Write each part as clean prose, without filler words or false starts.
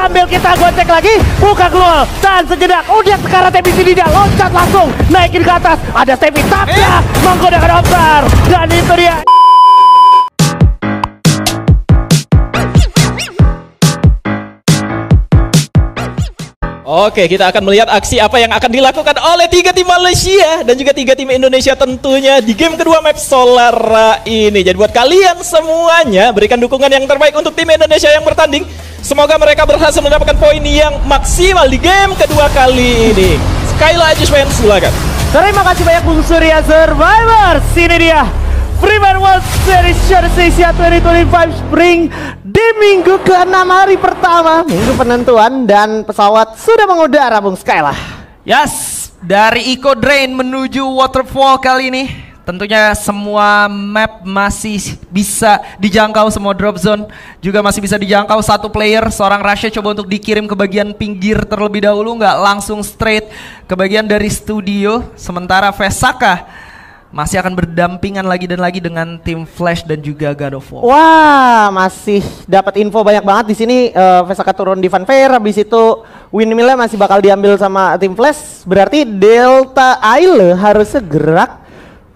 sambil kita gocek lagi, buka keluar dan sejenak udah sekarang TBC dia loncat langsung naikin ke atas. Ada Stevie Tapia menggunakan Obsar dan itu dia. Oke, kita akan melihat aksi apa yang akan dilakukan oleh 3 tim Malaysia dan juga 3 tim Indonesia tentunya di game kedua map Solara ini. Jadi buat kalian semuanya, berikan dukungan yang terbaik untuk tim Indonesia yang bertanding. Semoga mereka berhasil mendapatkan poin yang maksimal di game kedua kali ini. Skyla Ajusman, silakan. Terima kasih banyak Bung Surya Survivors. Ini dia Freeman World Series Asia 2025 Spring di minggu ke-6 hari pertama, minggu penentuan, dan pesawat sudah mengudara Bung Skyla. Yes, dari Eco Drain menuju Waterfall kali ini tentunya semua map masih bisa dijangkau, semua drop zone juga masih bisa dijangkau. Satu player, seorang Rasha coba untuk dikirim ke bagian pinggir terlebih dahulu, nggak langsung straight ke bagian dari studio. Sementara Vesaka masih akan berdampingan lagi dan lagi dengan tim Flash dan juga God of War. Wah, masih dapat info banyak banget di sini. Vesaka turun di Funfair, habis itu windmill-nya masih bakal diambil sama tim Flash. Berarti Delta Isle harus gerak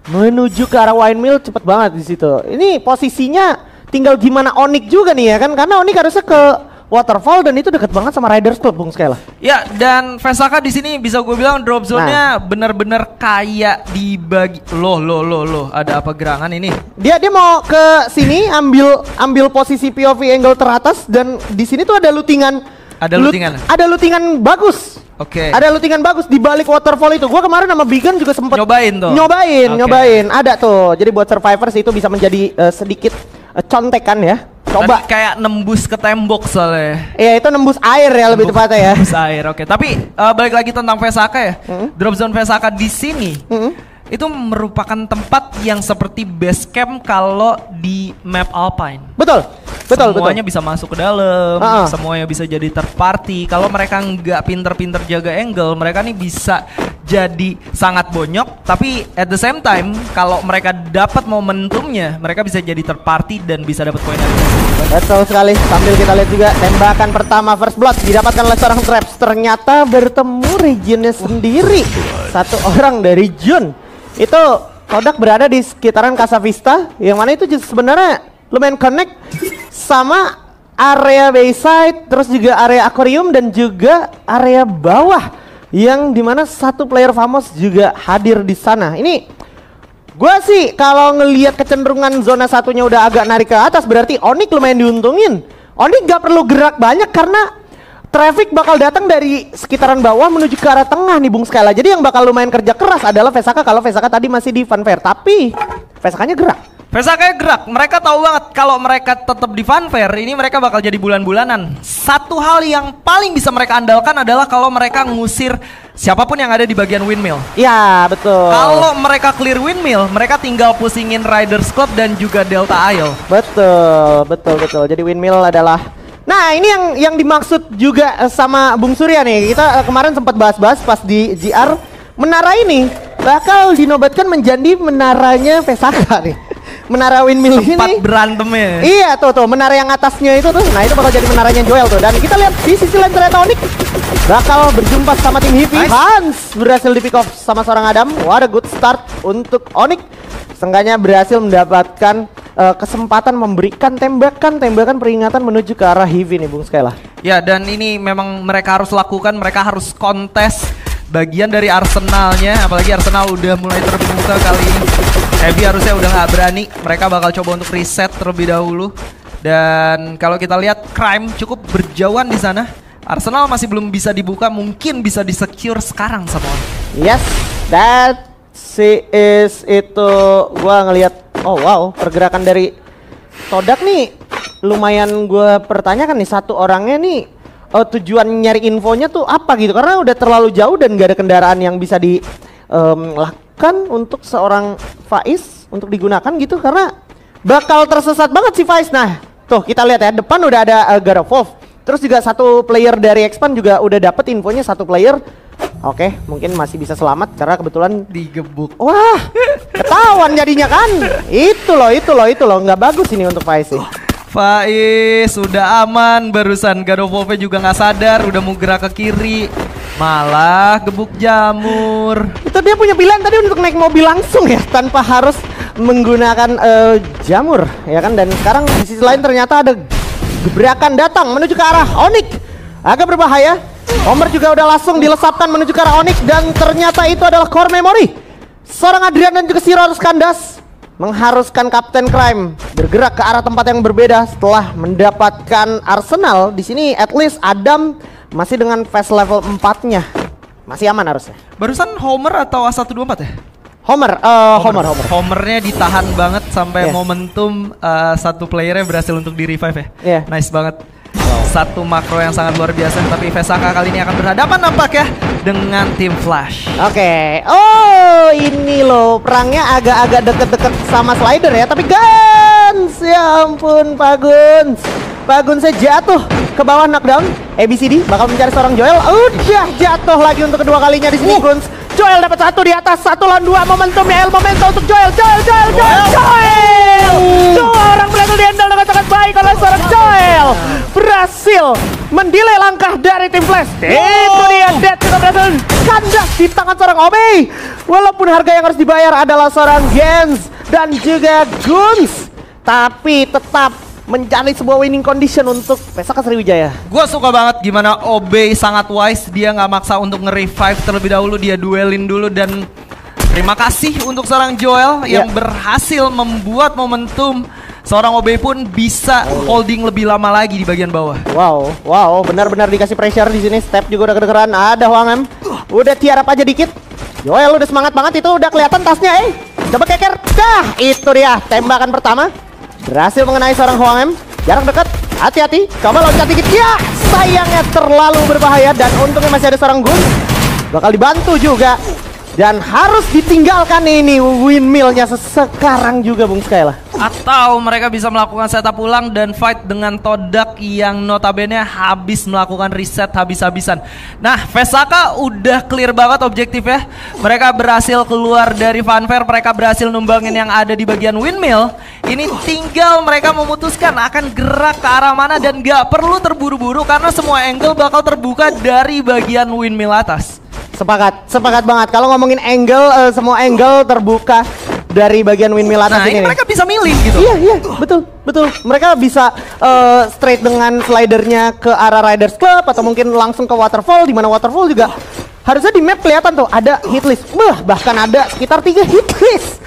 menuju ke arah windmill cepet banget di situ. Ini posisinya tinggal gimana Onyx juga nih ya kan, karena Onyx harusnya ke Waterfall dan itu dekat banget sama Riders Club Bung Skyla. Ya, dan Vesaka di sini bisa gue bilang drop zone-nya bener-bener kayak dibagi. Loh, ada apa gerangan ini? Dia mau ke sini ambil posisi POV angle teratas dan di sini tuh ada lootingan. Ada lootingan bagus. Oke. Ada lootingan bagus di balik waterfall itu. Gua kemarin sama Bigan juga sempet nyobain tuh. Nyobain. Ada tuh. Jadi buat survivors itu bisa menjadi sedikit contekan ya. Coba. Tadi kayak nembus ke tembok soalnya. Iya, itu nembus air ya lebih tepatnya ya. Nembus air, oke. Tapi balik lagi tentang Vesaka ya. Drop zone Vesaka di sini itu merupakan tempat yang seperti base camp kalau di map Alpine. Betul. Semuanya bisa masuk ke dalam, semuanya bisa jadi third party. Kalau mereka nggak pinter-pinter jaga angle, mereka nih bisa jadi sangat bonyok. Tapi at the same time, kalau mereka dapat momentumnya, mereka bisa jadi third party dan bisa dapat poin. Betul sekali. Sambil kita lihat juga tembakan pertama first blood didapatkan oleh seorang Traps. Ternyata bertemu regionnya sendiri. Satu orang dari Jun. Itu Kodak berada di sekitaran Casa Vista, yang mana itu sebenarnya lumayan connect sama area Bayside, terus juga area Aquarium dan juga area bawah, yang dimana satu player Famos juga hadir di sana. Ini gua sih kalau ngelihat kecenderungan zona satunya udah agak narik ke atas, berarti Onyx lumayan diuntungin. Onyx gak perlu gerak banyak karena traffic bakal datang dari sekitaran bawah menuju ke arah tengah nih Bung Skyla. Jadi yang bakal lumayan kerja keras adalah Vesaka kalau Vesaka tadi masih di Funfair. Tapi Vesakanya gerak. Vesakanya gerak. Mereka tahu banget kalau mereka tetap di Funfair ini mereka bakal jadi bulan-bulanan. Satu hal yang paling bisa mereka andalkan adalah kalau mereka ngusir siapapun yang ada di bagian windmill. Iya, betul. Kalau mereka clear windmill, mereka tinggal pusingin Riders Club dan juga Delta Isle. Betul. Jadi windmill adalah. Nah, ini yang dimaksud juga sama Bung Surya nih. Kita kemarin sempat bahas-bahas pas di GR. Menara ini bakal dinobatkan menjadi menaranya Vesaka nih. Menara windmill ini. Tempat berantemnya. Iya, tuh menara yang atasnya itu tuh. Nah, itu bakal jadi menaranya Joel tuh. Dan kita lihat di sisi lain ternyata Onyx bakal berjumpa sama tim Hippie. Hans berhasil di pick off sama seorang Adam. What a good start untuk Onyx. Seenggaknya berhasil mendapatkan kesempatan memberikan tembakan peringatan menuju ke arah Heavy nih Bung Skyla. Ya, dan ini memang mereka harus lakukan, mereka harus kontes bagian dari Arsenalnya, apalagi Arsenal udah mulai terbuka kali ini. Heavy harusnya udah nggak berani, mereka bakal coba untuk reset terlebih dahulu. Dan kalau kita lihat Crime cukup berjauhan di sana. Arsenal masih belum bisa dibuka, mungkin bisa di-secure sekarang sama orang. Yes, that is itu gua ngelihat. Oh wow, pergerakan dari Kodak nih lumayan gue pertanyakan nih, satu orangnya nih tujuan nyari infonya tuh apa gitu, karena udah terlalu jauh dan gak ada kendaraan yang bisa dilakukan untuk seorang Faiz untuk digunakan gitu, karena bakal tersesat banget si Faiz. Nah tuh kita lihat ya, depan udah ada God of War, terus juga satu player dari Expand juga udah dapet infonya satu player. Oke, mungkin masih bisa selamat karena kebetulan digebuk. Wah, ketahuan jadinya kan. Itu loh, nggak bagus ini untuk Faiz sih. Faiz sudah aman barusan. God of War juga nggak sadar, udah mau gerak ke kiri, malah gebuk jamur. Itu dia punya pilihan tadi untuk naik mobil langsung ya, tanpa harus menggunakan jamur ya kan. Dan sekarang di sisi lain ternyata ada gebrakan datang menuju ke arah Onyx, agak berbahaya. Homer juga udah langsung dilesapkan menuju ke arah Onyx, dan ternyata itu adalah core memory. Seorang Adrian dan juga si Rorus Kandas mengharuskan Kapten Crime bergerak ke arah tempat yang berbeda setelah mendapatkan arsenal. Di sini at least Adam masih dengan fast level 4-nya. Masih aman harusnya. Barusan Homer atau A124 ya? Homer. Homernya ditahan banget sampai Yeah. momentum satu playernya berhasil untuk di revive ya. Yeah. Nice banget. Satu makro yang sangat luar biasa, tapi Vesaka kali ini akan berhadapan nampaknya dengan tim Flash. Oke. Oh, ini loh perangnya agak-agak deket-deket sama Slider ya. Tapi Guns, ya ampun Pak Guns. Pak Guns jatuh ke bawah knockdown. ABCD bakal mencari seorang Joel. Udah jatuh lagi untuk kedua kalinya di sini Guns. Joel dapat satu di atas, 1 lawan 2 momentumnya. Momentum untuk Joel. Dua orang berhasil di-handle dengan sangat baik oleh seorang Joel. Berhasil mendelay langkah dari tim Flash. Itu dia, Dead juga berhasil kandas di tangan seorang Obey. Walaupun harga yang harus dibayar adalah seorang Gens dan juga Guns, tapi tetap menjadi sebuah winning condition untuk Vesaka Sriwijaya. Gue suka banget gimana Obey sangat wise, dia nggak maksa untuk nge-revive terlebih dahulu, dia duelin dulu. Dan terima kasih untuk seorang Joel yang berhasil membuat momentum seorang Obey pun bisa holding lebih lama lagi di bagian bawah. Wow, benar-benar dikasih pressure di sini. Step juga udah kedengeran. Ada Hwang Em, udah tiarap aja dikit. Joel udah semangat banget, itu udah kelihatan tasnya. Coba keker. Dah, itu dia tembakan pertama. Berhasil mengenai seorang Hwang Em. Jarak dekat, hati-hati. Coba loncat dikit. Ya, sayangnya terlalu berbahaya. Dan untungnya masih ada seorang Gun. Bakal dibantu juga. Dan harus ditinggalkan ini windmill-nya sekarang juga Bung Skyla. Atau mereka bisa melakukan setup ulang dan fight dengan Todak yang notabene habis melakukan reset habis-habisan. Nah, Vesaka udah clear banget objektifnya. Mereka berhasil keluar dari funfair, mereka berhasil numbangin yang ada di bagian windmill. Ini tinggal mereka memutuskan akan gerak ke arah mana, dan gak perlu terburu-buru karena semua angle bakal terbuka dari bagian windmill atas. Sepakat banget. Kalau ngomongin angle, semua angle terbuka dari bagian windmill atas ini. Mereka bisa milih gitu. Iya, betul. Mereka bisa straight dengan slidernya ke arah Riders Club atau mungkin langsung ke Waterfall, di mana Waterfall juga harusnya di map kelihatan tuh ada hitlist. Bahkan ada sekitar 3 hitlist.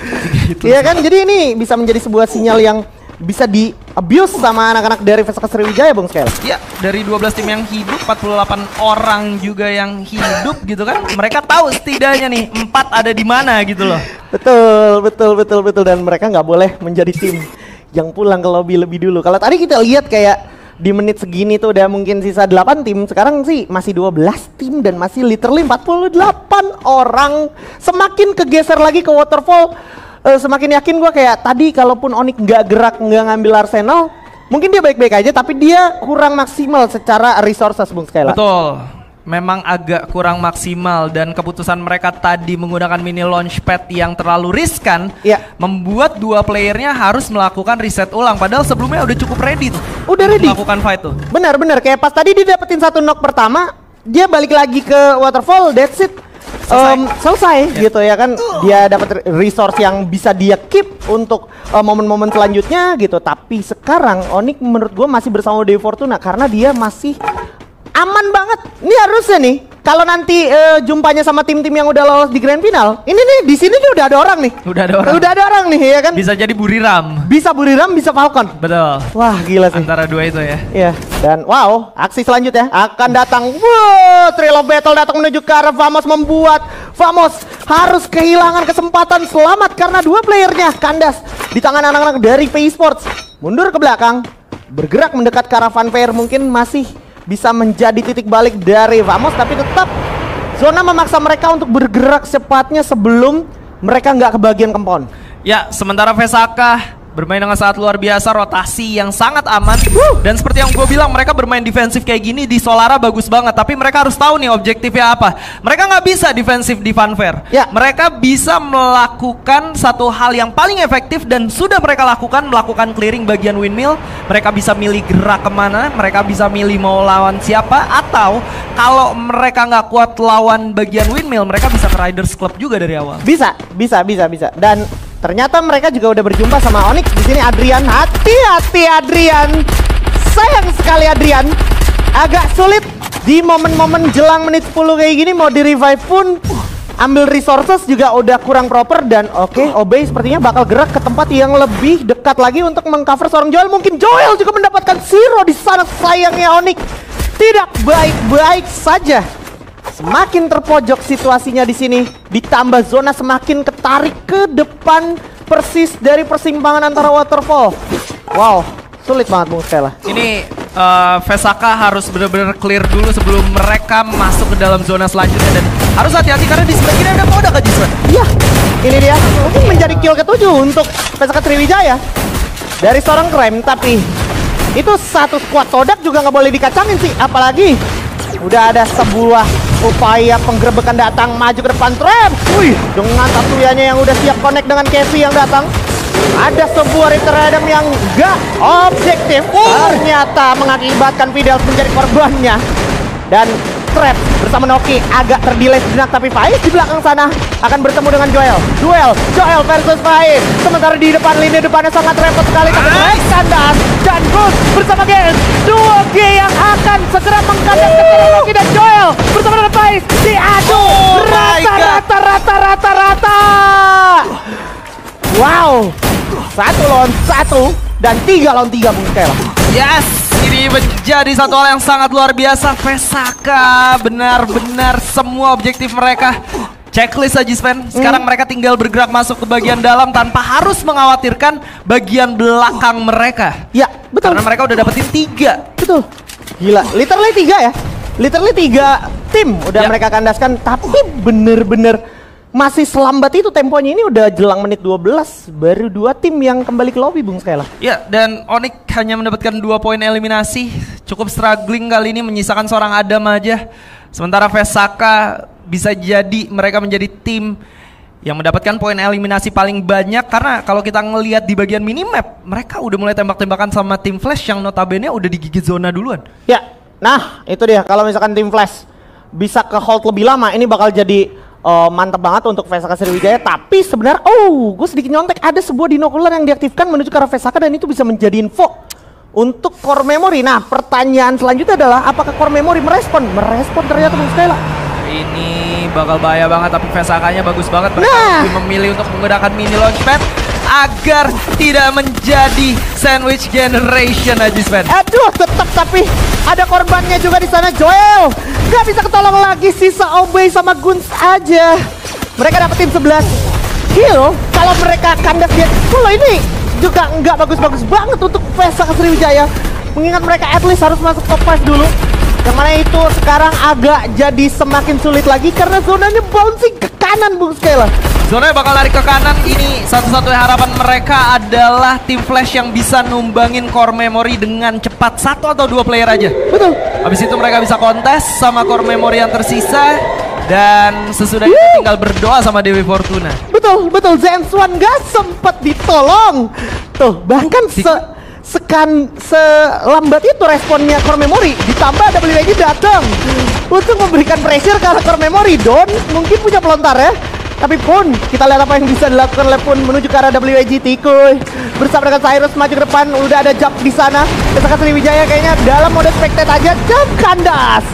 Iya kan? Jadi ini bisa menjadi sebuah sinyal yang bisa di-abuse sama anak-anak dari Vesaka Sriwijaya, Bung Skel. Ya, dari 12 tim yang hidup, 48 orang juga yang hidup gitu kan. Mereka tahu setidaknya nih 4 ada di mana gitu loh. Betul. Dan mereka nggak boleh menjadi tim yang pulang ke lobby lebih dulu. Kalau tadi kita lihat kayak di menit segini tuh udah mungkin sisa 8 tim. Sekarang sih masih 12 tim dan masih literally 48 orang. Semakin kegeser lagi ke Waterfall, semakin yakin gue kayak tadi kalaupun Onyx nggak gerak, nggak ngambil Arsenal, mungkin dia baik-baik aja tapi dia kurang maksimal secara resources Bung Skyla. Betul, memang agak kurang maksimal, dan keputusan mereka tadi menggunakan mini launchpad yang terlalu riskan membuat dua playernya harus melakukan reset ulang, padahal sebelumnya udah cukup ready tuh. Udah ready melakukan fight tuh. Benar, kayak pas tadi dia dapetin 1 knock pertama, dia balik lagi ke Waterfall, that's it. Selesai gitu ya kan. Dia dapat resource yang bisa dia keep untuk momen-momen selanjutnya gitu. Tapi sekarang Onyx menurut gue masih bersama Dewi Fortuna karena dia masih aman banget. Ini harusnya nih kalau nanti jumpanya sama tim-tim yang udah lolos di grand final, ini nih di sini nih udah ada orang nih. Udah ada orang nih ya kan. Bisa jadi Buriram. Bisa Buriram, bisa Falcon. Betul. Wah, gila sih. Antara dua itu ya. Iya. Dan wow, aksi selanjutnya akan datang. Wow, Trail of Battle datang menuju ke arah Vamos, membuat Vamos harus kehilangan kesempatan selamat karena dua playernya kandas di tangan anak-anak dari PI Sports. Mundur ke belakang, bergerak mendekat ke arah Funfair, mungkin masih bisa menjadi titik balik dari Vamos, tapi tetap Zona memaksa mereka untuk bergerak secepatnya sebelum mereka nggak kebagian compound. Ya, sementara Vesaka Bermain dengan sangat luar biasa, rotasi yang sangat aman. Dan seperti yang gue bilang, mereka bermain defensif kayak gini di Solara bagus banget. Tapi mereka harus tahu nih objektifnya apa. Mereka nggak bisa defensif di Funfair. Ya. Mereka bisa melakukan satu hal yang paling efektif dan sudah mereka lakukan, melakukan clearing bagian windmill. Mereka bisa milih gerak kemana, mereka bisa milih mau lawan siapa. Atau kalau mereka nggak kuat lawan bagian windmill, mereka bisa ke Riders Club juga dari awal. Bisa. Dan ternyata mereka juga udah berjumpa sama Onyx di sini. Adrian, hati-hati Adrian. Sayang sekali Adrian. Agak sulit di momen-momen jelang menit 10 kayak gini mau di revive pun ambil resources juga udah kurang proper. Dan oke, Obey sepertinya bakal gerak ke tempat yang lebih dekat lagi untuk mengcover seorang Joel. Mungkin Joel juga mendapatkan zero di sana. Sayangnya Onyx tidak baik-baik saja. Semakin terpojok situasinya di sini, ditambah zona semakin ketarik ke depan persis dari persimpangan antara waterfall. Wow, sulit banget Bung Stella. Ini Vesaka harus benar-benar clear dulu sebelum mereka masuk ke dalam zona selanjutnya. Dan harus hati-hati karena di sebelah kiri ada Kodak aja, Jiswan. Iya, ini dia. Mungkin menjadi kill ke-7 untuk Vesaka Sriwijaya dari seorang Krem. Tapi itu satu squad Kodak juga nggak boleh dikacangin sih. Apalagi udah ada sebuah upaya penggerebekan datang, maju ke depan Trap. Wih, dengan Tatuyanya yang udah siap connect dengan Casey yang datang. Ada sebuah Return yang gak objektif. Ternyata mengakibatkan Fidel menjadi korbannya. Dan Trap bersama Noki agak terdelay sejenak, tapi Faiz di belakang sana akan bertemu dengan Joel. Joel versus Faiz. Sementara di depan lini depannya sangat repot sekali, tapi kandas dan Gus bersama Gens. Duo G yang akan segera mengkandas ke Noki dan Joel bersama dengan Faiz. Diadu rata. Wow, 1 lawan 1 dan 3 lawan 3 Bung Stella. Yes, ini menjadi satu hal yang sangat luar biasa. Vesaka benar-benar semua objektif mereka checklist aja Sven. Sekarang mereka tinggal bergerak masuk ke bagian dalam tanpa harus mengkhawatirkan bagian belakang mereka. Ya, betul. Karena mereka udah dapetin 3. Betul. Gila, literally 3 ya. Literally 3 tim udah mereka kandaskan, tapi bener-bener masih selambat itu temponya. Ini udah jelang menit 12, baru 2 tim yang kembali ke lobby Bung Stella. Ya, dan Onyx hanya mendapatkan 2 poin eliminasi. Cukup struggling kali ini, menyisakan seorang Adam aja. Sementara Vesaka bisa jadi mereka menjadi tim yang mendapatkan poin eliminasi paling banyak. Karena kalau kita ngelihat di bagian minimap, mereka udah mulai tembak-tembakan sama tim Flash yang notabene udah digigit zona duluan. Ya, nah itu dia. Kalau misalkan tim Flash bisa ke hold lebih lama, ini bakal jadi mantap banget untuk Vesaka Sriwijaya. Tapi sebenarnya gue sedikit nyontek, ada sebuah dinokular yang diaktifkan menuju ke arah Vesaka dan itu bisa menjadi info untuk Core Memory. Nah, pertanyaan selanjutnya adalah apakah Core Memory merespon ternyata Bung Stella. Ini bakal bahaya banget, tapi Vesakanya bagus banget. Mereka lebih memilih untuk menggunakan mini launchpad agar tidak menjadi sandwich generation aja Sven. Aduh, tetap tapi ada korbannya juga di sana. Joel nggak bisa ketolong lagi, sisa Obey sama Guns aja. Mereka dapetin 11 kill. Kalau mereka kandas dia, ini juga nggak bagus-bagus banget untuk Vesaka Sriwijaya. Mengingat mereka at least harus masuk top 5 dulu. Yang mana itu sekarang agak jadi semakin sulit lagi karena zonanya bouncing ke kanan Bung Stella. Zonanya bakal lari ke kanan. Ini satu-satunya harapan mereka adalah tim Flash yang bisa numbangin Core Memory dengan cepat. 1 atau 2 player aja. Betul. Habis itu mereka bisa kontes sama Core Memory yang tersisa. Dan sesudah itu tinggal berdoa sama Dewi Fortuna. Betul. Zenswan gak sempet ditolong. Tuh, bahkan selambat itu responnya Core Memory. Ditambah WIG datang untuk memberikan pressure ke Core Memory. Don mungkin punya pelontar ya, tapi pun kita lihat apa yang bisa dilakukan oleh Pun menuju ke arah WIG. Tikuy bersama dengan Cyrus maju ke depan. Udah ada Jump di sana. Vesaka Sriwijaya kayaknya dalam mode spectate aja. Jump kandas.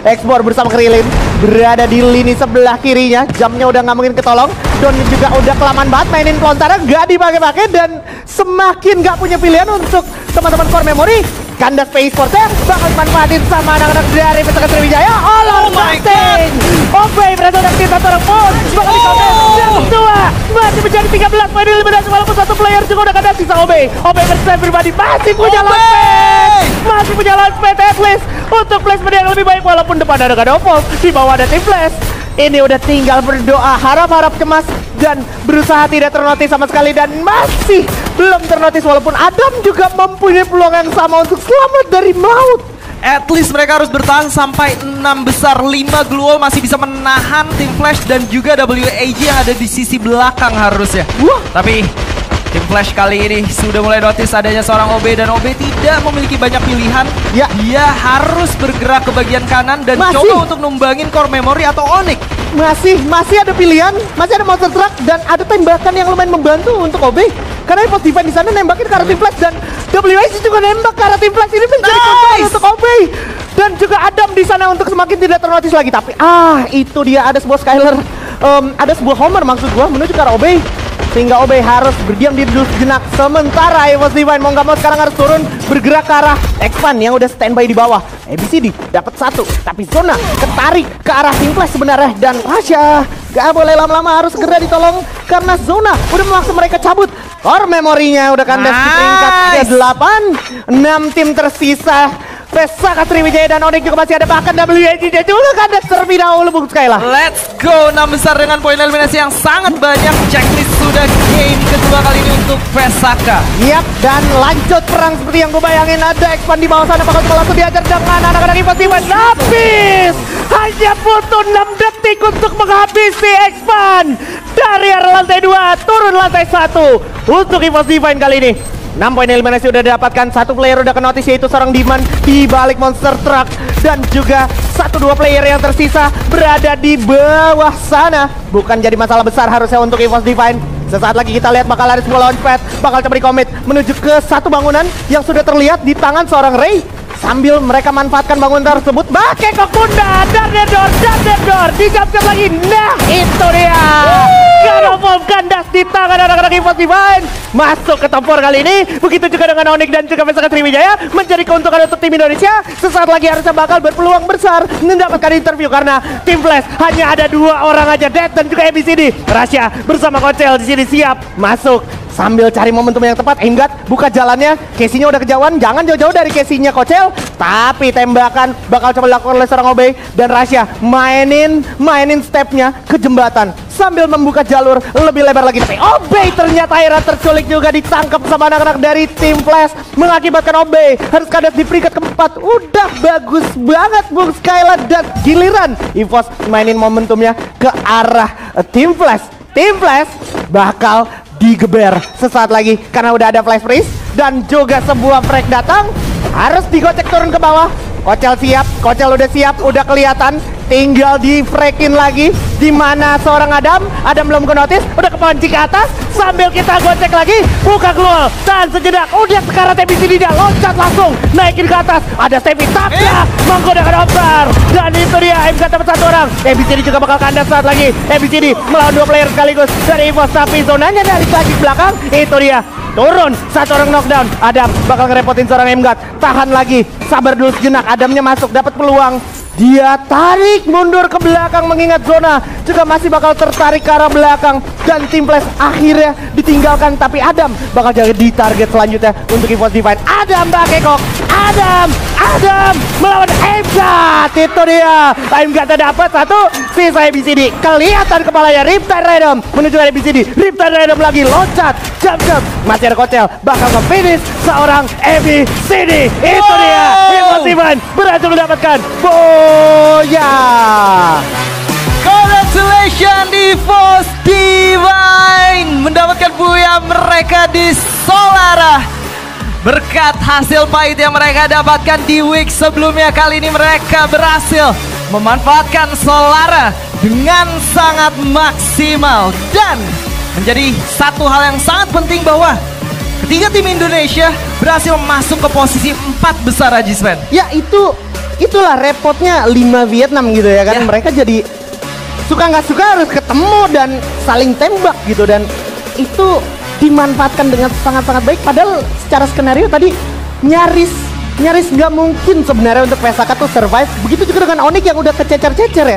Explore bersama Krilin berada di lini sebelah kirinya. Jumpnya udah nggak mungkin ketolong. Don juga udah kelamaan banget mainin pelontarnya, nggak dipakai-pakai dan semakin nggak punya pilihan untuk teman-teman Core Memory. Kandas Space Force bakal dimanfaatin sama anak-anak dari Vesaka Sriwijaya. Oh my god. Obey berhasil dapetin satu orang Pun. Bakal dikontes yang kedua. Masih menjadi 13 poin eliminasi walaupun satu player juga udah kandas. Sisa Obey bersama pribadi masih punya launchpad. Masih punya launchpad at least untuk placement yang lebih baik walaupun depan ada Gadovol, di bawah ada tim Flash. Ini udah tinggal berdoa, harap-harap cemas dan berusaha tidak ternotis sama sekali dan masih belum ternotis walaupun Adam juga mempunyai peluang yang sama untuk selamat dari maut. At least mereka harus bertahan sampai 6 besar. 5 Glue Wall masih bisa menahan Team Flash dan juga WAG yang ada di sisi belakang harusnya. Wah. Tapi Tim Flash kali ini sudah mulai notice adanya seorang OB dan OB tidak memiliki banyak pilihan. Ya. Dia harus bergerak ke bagian kanan dan Masih. coba untuk numbangin Core Memory atau Onyx. Masih ada pilihan, masih ada monster truck dan ada tembakan yang lumayan membantu untuk OB. Karena Evos Divine di sana nembakin ke arah Team Flash dan WIC juga nembak ke arah Team Flash. Ini menjadi kontrol untuk OB dan juga Adam di sana untuk semakin tidak ternotis lagi. Tapi itu dia ada sebuah Skyler, ada sebuah Homer maksud gua menuju ke arah OB. Sehingga OB harus berdiam diri dulu sejenak. Sementara Evos Divine mau nggak mau sekarang harus turun bergerak ke arah Expand yang udah standby di bawah. ABCD dapat 1, tapi Zona ketarik ke arah Team Flash sebenarnya dan Rasha gak boleh lama-lama, harus segera ditolong karena Zona udah memaksa mereka cabut. Core memorinya udah kandas di peringkat ke-8. 6 tim tersisa. Pesaka Sriwijaya dan Onyx juga masih ada, bahkan WAG juga kandas terlebih dahulu Bung Skyla. Let's go, 6 besar dengan poin eliminasi yang sangat banyak. Checklist sudah game kedua kali ini untuk Pesaka. Yap, dan lanjut perang seperti yang gue bayangin. Ada Expand di bawah sana, bakal cuma langsung diajar dengan anak-anak Evos Divine. Habis! Hanya butuh 6 detik untuk menghabisi Expand. Dari arah lantai 2, turun lantai 1 untuk Evos Divine kali ini. 6 poin eliminasi udah didapatkan, 1 player udah ke notice yaitu seorang Diman di balik monster truck dan juga 1-2 player yang tersisa berada di bawah sana. Bukan jadi masalah besar harusnya untuk Evos Divine. Sesaat lagi kita lihat bakal ada sebuah launchpad, bakal coba di-commit menuju ke satu bangunan yang sudah terlihat di tangan seorang Ray. Sambil mereka manfaatkan bangunan tersebut, Bakekok Bunda, Darnedor dijam-jam lagi. Nah, itu dia. Ganopom kandas di tangan anak-anak Evos Divine. Masuk ke tempur kali ini. Begitu juga dengan Onyx dan juga Pesaka Sriwijaya. Menjadi keuntungan untuk tim Indonesia. Sesaat lagi harusnya bakal berpeluang besar mendapatkan interview karena tim Flash hanya ada 2 orang aja, Dead dan juga ABCD. Rasha bersama Kocel di sini siap masuk. Sambil cari momentum yang tepat, Aimgat buka jalannya. Casey-nya udah kejauhan, jangan jauh-jauh dari Casey-nya Kocel. Tapi tembakan bakal coba dilakukan oleh seorang OB. Dan Rasha mainin stepnya ke jembatan sambil membuka jalur lebih lebar lagi. Tapi OB ternyata akhirnya terculik juga, ditangkap sama anak-anak dari tim Flash. Mengakibatkan OB harus kandas di peringkat ke-4. Udah bagus banget Bung Skyla dan giliran Evos mainin momentumnya ke arah tim Flash. Tim Flash bakal digeber sesaat lagi karena udah ada flash freeze dan juga sebuah frag datang, harus digocek turun ke bawah. Kocel siap, Kocel udah siap, udah kelihatan, tinggal di fragin lagi. Di mana seorang Adam belum ke notice, udah kepancing ke atas. Sambil kita gocek lagi, buka keluar, tahan sejenak, udah sekarang TBCD dia loncat langsung naikin ke atas. Ada Stevi tapnya menggunakan Ombar dan itu dia MK dapat 1 orang. ABCD juga bakal kandas saat lagi. ABCD melawan 2 player sekaligus dari Evos, tapi zonanya dari lagi belakang. Itu dia turun 1 orang knockdown. Adam bakal ngerepotin seorang MGAT. Tahan lagi, sabar dulu sejenak. Adamnya masuk, dapat peluang. Dia tarik mundur ke belakang mengingat zona juga masih bakal tertarik ke arah belakang dan tim Flash akhirnya ditinggalkan, tapi Adam bakal jadi di target selanjutnya untuk Evos Divine. Adam Bakekok, Adam melawan Aimgat. Itu dia, Aimgat dapat 1, sisa ABCD kelihatan kepalanya. Riptide Random menuju ABCD, Riptide Random lagi loncat, jump masih ada Kocel bakal nge-finish seorang ABCD. Itu dia, Evos Divine berhasil mendapatkan Boya. Congratulations Evos Divine mendapatkan Boya mereka di Solara. Berkat hasil pahit yang mereka dapatkan di week sebelumnya, kali ini mereka berhasil memanfaatkan Solara dengan sangat maksimal. Dan menjadi satu hal yang sangat penting bahwa ketiga tim Indonesia berhasil masuk ke posisi 4 besar, Haji Sven. Ya itulah repotnya 5 Vietnam gitu ya kan. Mereka jadi suka nggak suka harus ketemu dan saling tembak gitu, dan itu dimanfaatkan dengan sangat-sangat baik. Padahal secara skenario tadi nyaris nggak mungkin sebenarnya untuk Pesaka tuh survive. Begitu juga dengan Onyx yang udah kececer-cecer ya.